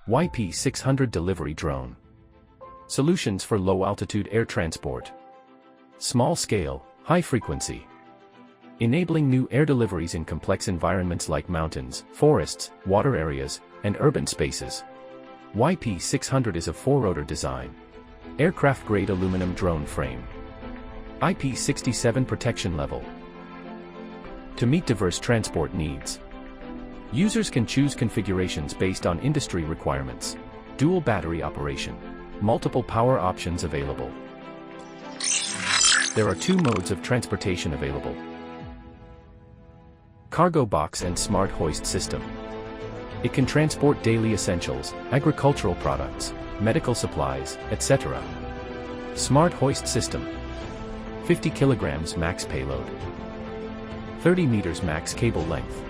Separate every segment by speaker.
Speaker 1: YP600 delivery drone. Solutions for low-altitude air transport. Small scale, high frequency. Enabling new air deliveries in complex environments like mountains, forests, water areas, and urban spaces. YP600 is a four-rotor design. Aircraft-grade aluminum drone frame. IP67 protection level. To meet diverse transport needs. Users can choose configurations based on industry requirements. Dual battery operation. Multiple power options available. There are two modes of transportation available. Cargo box and smart hoist system. It can transport daily essentials, agricultural products, medical supplies, etc. Smart hoist system. 50 kilograms max payload. 30 meters max cable length.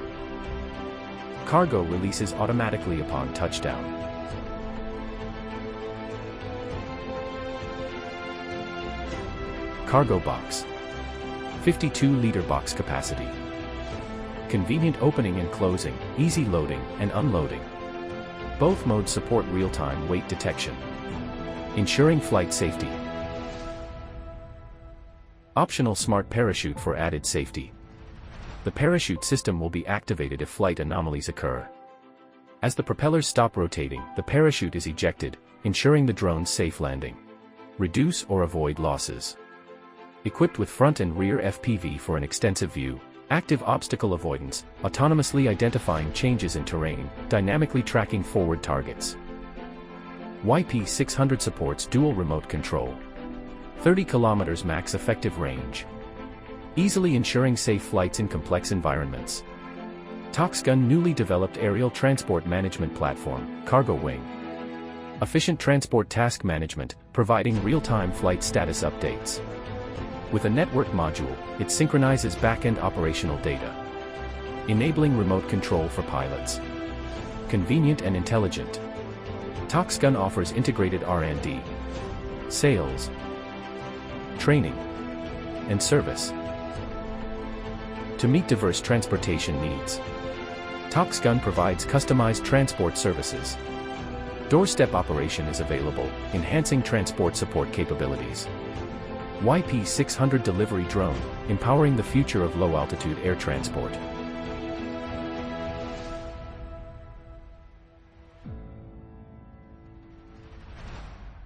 Speaker 1: Cargo releases automatically upon touchdown. Cargo box. 52-liter box capacity. Convenient opening and closing, easy loading and unloading. Both modes support real-time weight detection, ensuring flight safety. Optional smart parachute for added safety. The parachute system will be activated if flight anomalies occur. As the propellers stop rotating, the parachute is ejected, ensuring the drone's safe landing. Reduce or avoid losses. Equipped with front and rear FPV for an extensive view, active obstacle avoidance, autonomously identifying changes in terrain, dynamically tracking forward targets. YP600 supports dual remote control. 30 km max effective range. Easily ensuring safe flights in complex environments. Topxgun newly developed aerial transport management platform, Cargo Wing. Efficient transport task management, providing real-time flight status updates. With a network module, it synchronizes back-end operational data, enabling remote control for pilots. Convenient and intelligent. Topxgun offers integrated R&D, sales, training, and service. To meet diverse transportation needs, Topxgun provides customized transport services. Doorstep operation is available, enhancing transport support capabilities. YP600 delivery drone, empowering the future of low-altitude air transport.